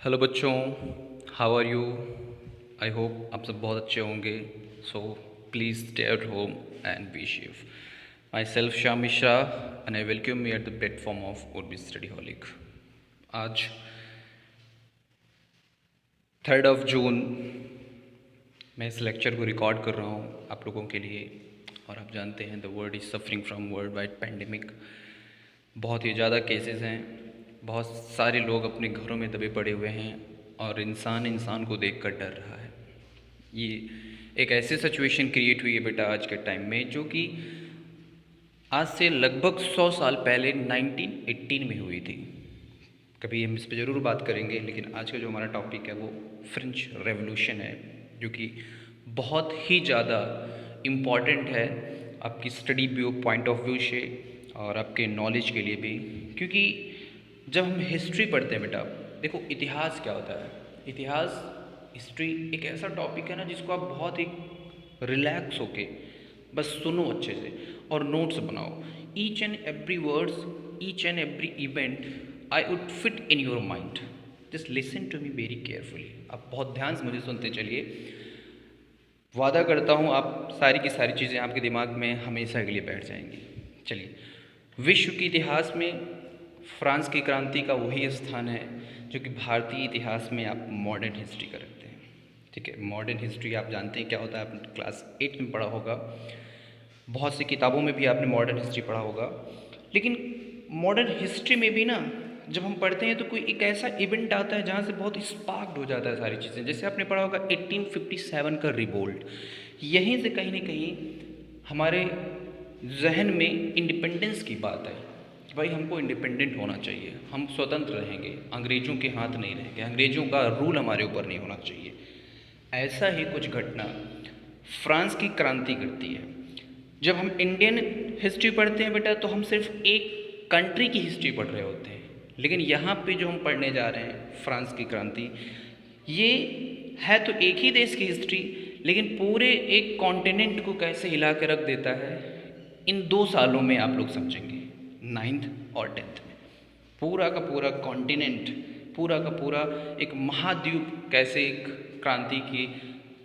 Hello बच्चों, how are you? I hope आप सब बहुत अच्छे होंगे। So please stay at home and be safe. Myself Shyam Mishra and I welcome you at the platform of Urbi studyholic. आज 3 जून मैं इस लेक्चर को रिकॉर्ड कर रहा हूँ आप लोगों के लिए। और आप जानते हैं the world is suffering from world wide pandemic. बहुत ही ज़्यादा केसेस हैं, बहुत सारे लोग अपने घरों में दबे पड़े हुए हैं और इंसान इंसान को देखकर डर रहा है। ये एक ऐसी सिचुएशन क्रिएट हुई है बेटा आज के टाइम में, जो कि आज से लगभग 100 साल पहले 1918 में हुई थी। कभी हम इस पर ज़रूर बात करेंगे, लेकिन आज का जो हमारा टॉपिक है वो फ्रेंच रेवोल्यूशन है, जो कि बहुत ही ज़्यादा इम्पॉर्टेंट है आपकी study view point of view से और आपके नॉलेज के लिए भी। क्योंकि जब हम हिस्ट्री पढ़ते हैं बेटा, देखो इतिहास क्या होता है। इतिहास, हिस्ट्री एक ऐसा टॉपिक है ना जिसको आप बहुत ही रिलैक्स होके बस सुनो अच्छे से और नोट्स बनाओ। Each and every words, each and every event I would fit in your mind. Just listen to me very carefully. आप बहुत ध्यान से मुझे सुनते चलिए। वादा करता हूँ आप सारी की सारी चीज़ें आपके दिमाग में हमेशा के लिए बैठ जाएंगी। चलिए, विश्व के इतिहास में फ्रांस की क्रांति का वही स्थान है जो कि भारतीय इतिहास में आप मॉडर्न हिस्ट्री का रखते हैं। ठीक है, मॉडर्न हिस्ट्री आप जानते हैं क्या होता है, आपने क्लास 8 में पढ़ा होगा, बहुत सी किताबों में भी आपने मॉडर्न हिस्ट्री पढ़ा होगा। लेकिन मॉडर्न हिस्ट्री में भी ना, जब हम पढ़ते हैं तो कोई एक ऐसा इवेंट आता है जहाँ से बहुत स्पार्क्ड हो जाता है सारी चीज़ें। जैसे आपने पढ़ा होगा 1857 का रिवोल्ट। यहीं से कहीं ना कहीं हमारे जहन में इंडिपेंडेंस की बात है कि भाई हमको इंडिपेंडेंट होना चाहिए, हम स्वतंत्र रहेंगे, अंग्रेज़ों के हाथ नहीं रहेंगे, अंग्रेज़ों का रूल हमारे ऊपर नहीं होना चाहिए। ऐसा ही कुछ घटना फ्रांस की क्रांति करती है। जब हम इंडियन हिस्ट्री पढ़ते हैं बेटा, तो हम सिर्फ एक कंट्री की हिस्ट्री पढ़ रहे होते हैं। लेकिन यहाँ पे जो हम पढ़ने जा रहे हैं फ्रांस की क्रांति, ये है तो एक ही देश की हिस्ट्री, लेकिन पूरे एक कॉन्टिनेंट को कैसे हिला के रख देता है, इन 2 सालों में आप लोग समझेंगे, 9th और 10th में। पूरा का पूरा कॉन्टिनेंट, पूरा का पूरा एक महाद्वीप कैसे एक क्रांति की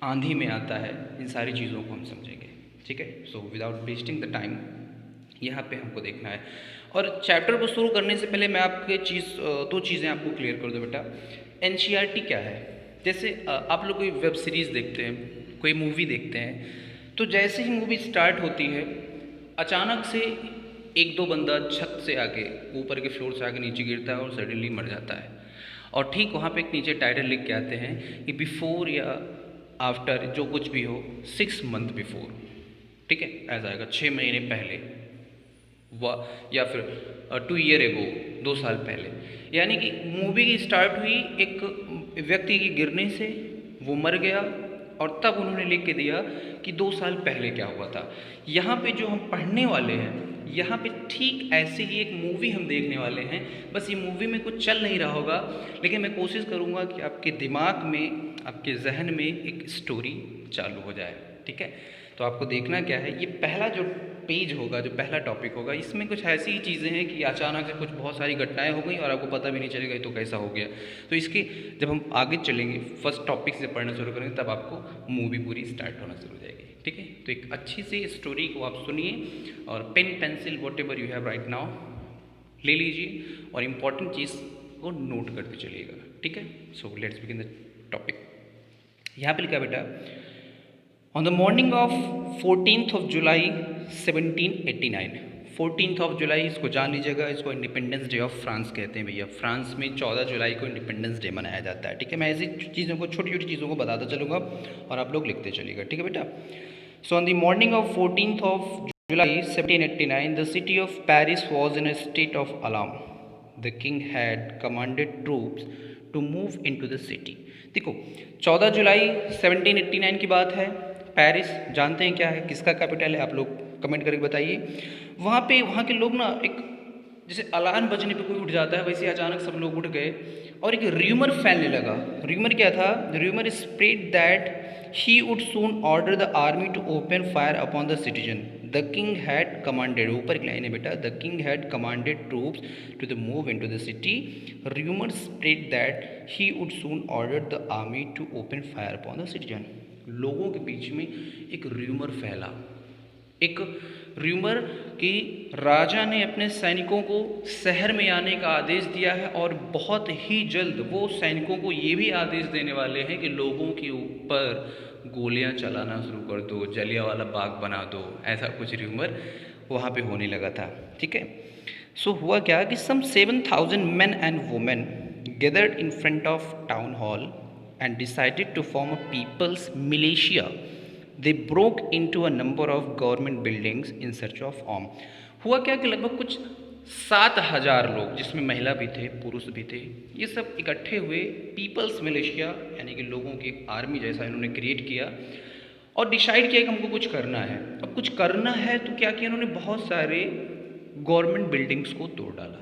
आंधी में आता है, इन सारी चीज़ों को हम समझेंगे। ठीक है, so without wasting the time यहाँ पे हमको देखना है। और चैप्टर को शुरू करने से पहले मैं आपके दो चीज़ें आपको क्लियर कर दूँ बेटा। एनसीईआरटी क्या है? जैसे आप लोग कोई वेब सीरीज़ देखते हैं, कोई मूवी देखते हैं, तो जैसे ही मूवी स्टार्ट होती है, अचानक से एक दो बंदा छत से आके, ऊपर के फ्लोर से आके नीचे गिरता है और सडनली मर जाता है। और ठीक वहाँ पे एक नीचे टाइटल लिख के आते हैं कि बिफोर या आफ्टर, जो कुछ भी हो, 6 मंथ बिफोर। ठीक है, ऐसा आएगा 6 महीने पहले, या फिर 2 ईयर एगो, 2 साल पहले। यानी कि मूवी की स्टार्ट हुई एक व्यक्ति के गिरने से, वो मर गया, और तब उन्होंने लिख के दिया कि 2 साल पहले क्या हुआ था। यहाँ पे जो हम पढ़ने वाले हैं, यहाँ पे ठीक ऐसे ही एक मूवी हम देखने वाले हैं। बस ये मूवी में कुछ चल नहीं रहा होगा, लेकिन मैं कोशिश करूँगा कि आपके दिमाग में, आपके जहन में एक स्टोरी चालू हो जाए। ठीक है, तो आपको देखना क्या है, ये पहला जो पेज होगा, जो पहला टॉपिक होगा, इसमें कुछ ऐसी ही चीज़ें हैं कि अचानक से कुछ बहुत सारी घटनाएं हो गई और आपको पता भी नहीं चलेगा ये तो कैसा हो गया। तो इसके जब हम आगे चलेंगे, फर्स्ट टॉपिक से पढ़ना शुरू करेंगे, तब आपको मूवी पूरी स्टार्ट होना शुरू हो जाएगी। ठीक है, तो एक अच्छी सी स्टोरी को आप सुनिए और pen pencil whatever you have right now ले लीजिए और इम्पॉर्टेंट चीज़ को नोट करते चलिएगा। ठीक है, so let's begin the topic. यहाँ पे लिखा बेटा, on the morning of 14th of July 1789। 14th of July, इसको जान लीजिएगा, इसको इंडिपेंडेंस डे ऑफ फ्रांस कहते हैं भैया। फ्रांस में 14 जुलाई को इंडिपेंडेंस डे मनाया जाता है। ठीक है, मैं ऐसी चीज़ों को, छोटी छोटी चीज़ों को बताता चलूँगा और आप लोग लिखते चलिएगा। ठीक है बेटा, so on the morning of 14th of July 1789, the city of Paris was in a state of alarm. The king had commanded troops to move into the city. देखो, 14 जुलाई 1789 की बात है। पेरिस जानते हैं क्या है, किसका कैपिटल है? आप लोग कमेंट करके बताइए। वहाँ पे वहाँ के लोग ना एक जैसे अलार्म बजने पे कोई उठ जाता है, वैसे अचानक सब लोग उठ गए और एक र्यूमर फैलने लगा। र्यूमर क्या था? Rumour spread that he would soon order the army to open fire upon the citizen. The king had commanded, ऊपर एक लाइन है बेटा, the king had commanded troops to the move into the city. Rumour spread that he would soon order the army to open fire upon the citizen. लोगों के बीच में एक rumour फैला, एक र्यूमर कि राजा ने अपने सैनिकों को शहर में आने का आदेश दिया है और बहुत ही जल्द वो सैनिकों को ये भी आदेश देने वाले हैं कि लोगों के ऊपर गोलियां चलाना शुरू कर दो, जलियांवाला बाग बना दो। ऐसा कुछ र्यूमर वहाँ पे होने लगा था। ठीक है, सो हुआ क्या कि सम 7,000 men and women gathered in front of town hall and decided to form a people's militia. They broke into a number of government buildings in search of arms. हुआ क्या कि लगभग कुछ 7,000 लोग, जिसमें महिला भी थे, पुरुष भी थे, ये सब इकट्ठे हुए पीपल्स मिलिशिया यानी कि लोगों की आर्मी जैसा इन्होंने क्रिएट किया और डिसाइड किया कि हमको कुछ करना है। अब कुछ करना है तो क्या किया इन्होंने, बहुत सारे गवर्नमेंट बिल्डिंग्स को तोड़ डाला।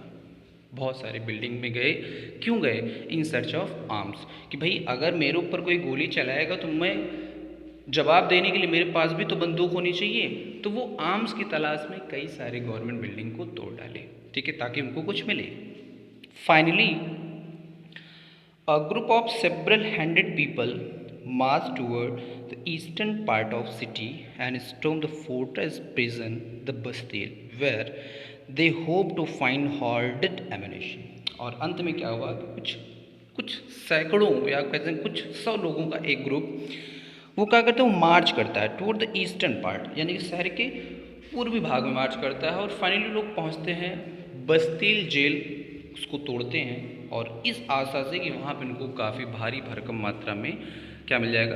बहुत सारे बिल्डिंग में गए, क्यों गए? इन सर्च ऑफ आर्म्स, कि भाई अगर मेरे ऊपर कोई गोली चलाएगा तो मैं जवाब देने के लिए मेरे पास भी तो बंदूक होनी चाहिए। तो वो आर्म्स की तलाश में कई सारे गवर्नमेंट बिल्डिंग को तोड़ डाले, ठीक है, ताकि उनको कुछ मिले। Finally a group of several hundred people marched toward the eastern part of city and stormed the fortress prison, the Bastille, where they hoped to find hoarded ammunition. और अंत में क्या हुआ कि कुछ सैकड़ों या कहते हैं कुछ 100 लोगों का एक ग्रुप वो क्या करता है, वो मार्च करता है टूवर्ड द ईस्टर्न पार्ट, यानी कि शहर के पूर्वी भाग में मार्च करता है और फाइनली लोग पहुंचते हैं बस्तील जेल, उसको तोड़ते हैं और इस आशा से कि वहाँ पे उनको काफ़ी भारी भरकम मात्रा में क्या मिल जाएगा,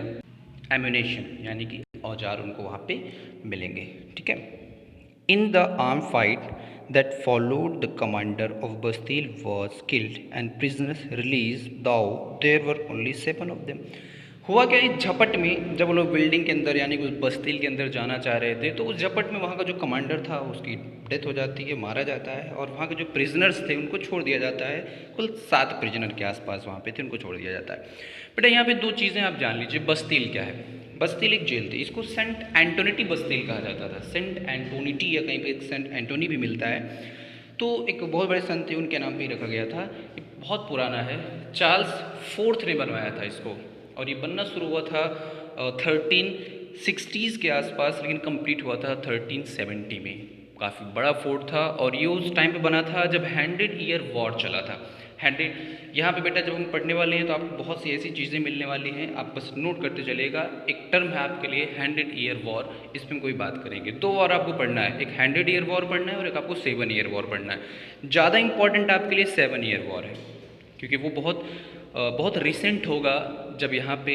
एम्यूनेशन, यानी कि औजार उनको वहाँ पे मिलेंगे। ठीक है, in the arm fight that followed the commander of Bastille was killed and prisoners released, though there were only 7 of them. हुआ क्या, इस झपट में जब वो लोग बिल्डिंग के अंदर यानी कि उस बस्तील के अंदर जाना चाह रहे थे तो उस झपट में वहाँ का जो कमांडर था उसकी डेथ हो जाती है, मारा जाता है और वहाँ के जो प्रिजनर्स थे उनको छोड़ दिया जाता है। कुल 7 प्रिजनर के आसपास वहाँ पे थे, उनको छोड़ दिया जाता है। बेटा यहाँ पे 2 चीज़ें आप जान लीजिए, बस्तील क्या है। बस्तील एक जेल थी, इसको सेंट एंटोनिटी बस्तील कहा जाता था। सेंट एंटोनिटी या कहीं पे सेंट एंटोनी भी मिलता है, तो एक बहुत बड़े संत थे, उनके नाम पे ही रखा गया था। ये बहुत पुराना है, चार्ल्स फोर्थ ने बनवाया था इसको और ये बनना शुरू हुआ था 1360s के आसपास, लेकिन कंप्लीट हुआ था 1370 में। काफ़ी बड़ा फोर्ट था और ये उस टाइम पे बना था जब 100 ईयर वॉर चला था। 100, यहाँ पे बेटा जब हम पढ़ने वाले हैं तो आपको बहुत सी ऐसी चीज़ें मिलने वाली हैं, आप बस नोट करते चलिएगा। एक टर्म है आपके लिए 100 ईयर वॉर, इस पर हम कोई बात करेंगे। 2 वॉर आपको पढ़ना है, एक 100 ईयर वॉर पढ़ना है और एक आपको 7 ईयर वॉर पढ़ना है। ज़्यादा इंपॉर्टेंट आपके लिए 7 ईयर वॉर है, क्योंकि वो बहुत रिसेंट होगा जब यहाँ पे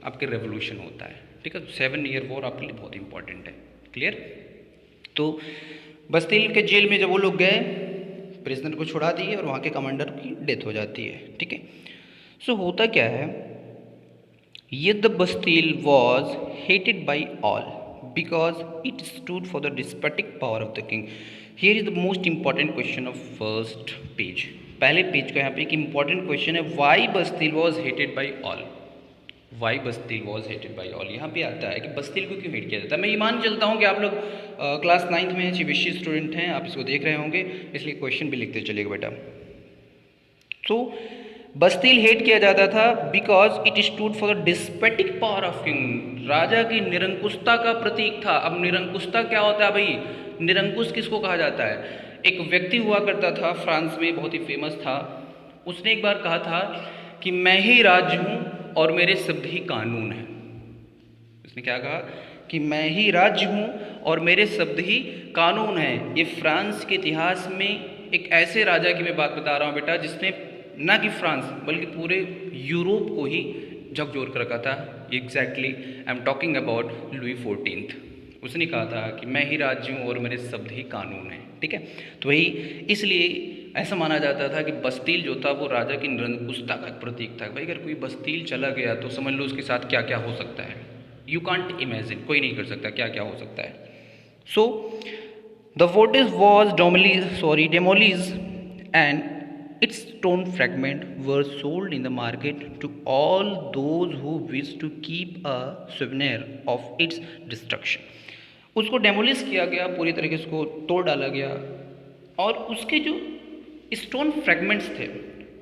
आपके रेवोल्यूशन होता है। ठीक है, 7 ईयर वॉर आपके लिए बहुत इंपॉर्टेंट है। क्लियर? तो बस्तील के जेल में जब वो लोग गए, प्रिजनर को छुड़ा दिए और वहाँ के कमांडर की डेथ हो जाती है। ठीक है, सो होता क्या है, ये the Bastille was hated by all because it stood for the despotic power of the king. Here is the most important question of first page. पहले पेज का यहाँ पे एक इंपॉर्टेंट क्वेश्चन है, why Bastille was hated by all. Why Bastille was hated by all, यहाँ पे आता है कि बस्तील को क्यों हेट किया जाता है। मैं ये मान चलता हूँ कि आप लोग क्लास 9th में सीबीएसई स्टूडेंट हैं, आप इसको देख रहे होंगे, इसलिए क्वेश्चन भी लिखते चलिएगा बेटा। तो बस्तील हेट किया जाता था because it stood for the despotic power of king. राजा की निरंकुशता का प्रतीक था। अब निरंकुशता क्या होता है भाई? निरंकुश किसको कहा जाता है? एक व्यक्ति हुआ करता था फ्रांस में, बहुत ही फेमस था। उसने एक बार कहा था कि मैं ही राज्य हूँ और मेरे शब्द ही कानून हैं। उसने क्या कहा कि मैं ही राज्य हूँ और मेरे शब्द ही कानून हैं। ये फ्रांस के इतिहास में एक ऐसे राजा की मैं बात बता रहा हूँ बेटा, जिसने ना कि फ्रांस बल्कि पूरे यूरोप को ही झकझोर कर रखा था। Exactly I am talking about Louis 14th। उसने कहा था कि मैं ही राज्य हूँ और मेरे शब्द ही कानून हैं। ठीक है, तो वही इसलिए ऐसा माना जाता था कि बस्तील जो था वो राजा की निरंकुशता का प्रतीक था। भाई अगर कोई बस्तील चला गया तो समझ लो उसके साथ क्या क्या हो सकता है। यू कांट इमेजिन, कोई नहीं कर सकता क्या क्या हो सकता है। सो The fortress was demolished, and its stone fragments were sold in the market to all those who wished to keep a souvenir of its destruction. उसको डेमोलिश किया गया, पूरी तरीके से उसको तोड़ डाला गया, और उसके जो स्टोन फ्रेगमेंट्स थे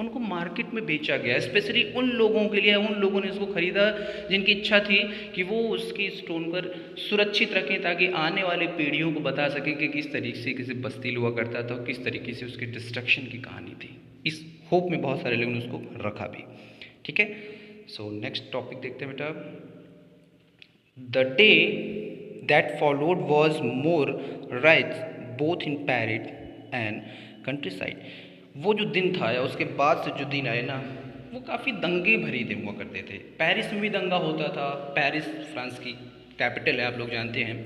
उनको मार्केट में बेचा गया, स्पेशली उन लोगों के लिए, उन लोगों ने इसको खरीदा जिनकी इच्छा थी कि वो उसकी स्टोन पर सुरक्षित रखें ताकि आने वाले पीढ़ियों को बता सकें कि किस तरीके से किसी बस्ती हुआ करता था और किस तरीके से उसकी डिस्ट्रक्शन की कहानी थी। इस होप में बहुत सारे लोगों ने उसको रखा भी। ठीक है, सो नेक्स्ट टॉपिक देखते हैं बेटा। The day that followed was more right both in Paris and country side. वो जो दिन था या उसके बाद से जो दिन आए ना, वो काफ़ी दंगे भरी दिन हुआ करते थे। पेरिस में भी दंगा होता था। पेरिस फ्रांस की कैपिटल है, आप लोग जानते हैं।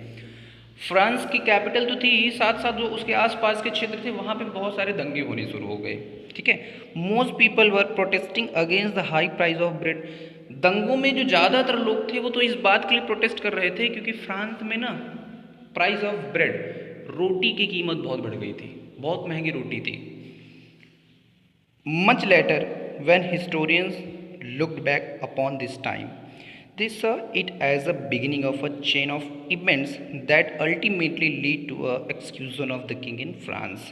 फ्रांस की कैपिटल तो थी ही, साथ साथ जो उसके आसपास के क्षेत्र थे वहाँ पे बहुत सारे दंगे होने शुरू हो गए। ठीक है, most people were protesting against the high price of bread. दंगों में जो ज़्यादातर लोग थे वो तो इस बात के लिए प्रोटेस्ट कर रहे थे क्योंकि फ्रांस में ना प्राइस ऑफ ब्रेड, रोटी की कीमत बहुत बढ़ गई थी, बहुत महंगी रोटी थी। Much later, when historians looked back upon this time, they saw it as the beginning of a chain of events that ultimately lead to a execution of the king in France.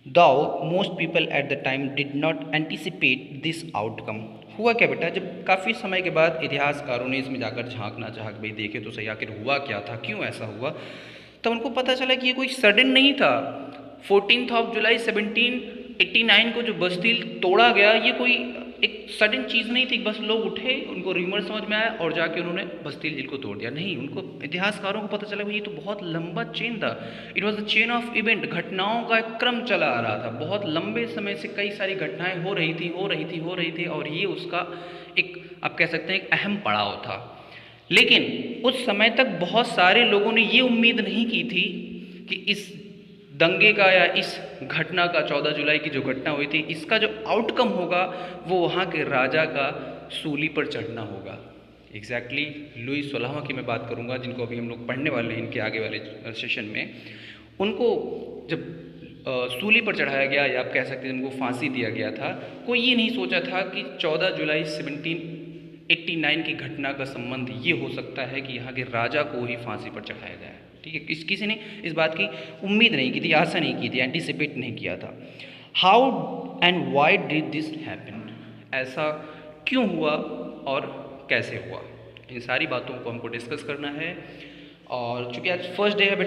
Though most people at the time did not anticipate this outcome. हुआ क्या बेटा, जब काफ़ी समय के बाद इतिहासकारों ने इसमें जाकर झांकना चाहा कि भाई देखे तो सही आखिर हुआ क्या था, क्यों ऐसा हुआ, तब उनको पता चला कि ये कोई सडन नहीं था। 14 जुलाई 1789 को जो बस्तिल तोड़ा गया, ये कोई एक सडन चीज़ नहीं थी, बस लोग उठे, उनको र्यूमर समझ में आया और जाके उन्होंने बस्तिल झील को तोड़ दिया। नहीं, उनको इतिहासकारों को पता चला कि ये तो बहुत लंबा चेन था। It was a chain of event, घटनाओं का एक क्रम चला आ रहा था। बहुत लंबे समय से कई सारी घटनाएं हो रही थी और ये उसका एक, आप कह सकते हैं, एक अहम पड़ाव था। लेकिन उस समय तक बहुत सारे लोगों ने ये उम्मीद नहीं की थी कि इस दंगे का या इस घटना का, 14 जुलाई की जो घटना हुई थी, इसका जो आउटकम होगा वो वहाँ के राजा का सूली पर चढ़ना होगा। एग्जैक्टली लुई 16वां की मैं बात करूँगा, जिनको अभी हम लोग पढ़ने वाले हैं इनके आगे वाले सेशन में। उनको जब सूली पर चढ़ाया गया, या आप कह सकते हैं उनको फांसी दिया गया था, कोई ये नहीं सोचा था कि 14 जुलाई 1789 की घटना का संबंध ये हो सकता है कि यहाँ के राजा को ही फांसी पर चढ़ाया गया है। ठीक है, किसी ने इस बात की उम्मीद नहीं की थी, आशा नहीं की थी, एंटिसिपेट नहीं किया था। How and why did this happen, ऐसा क्यों हुआ और कैसे हुआ, इन सारी बातों को हमको डिस्कस करना है। और चूँकि आज फर्स्ट डे है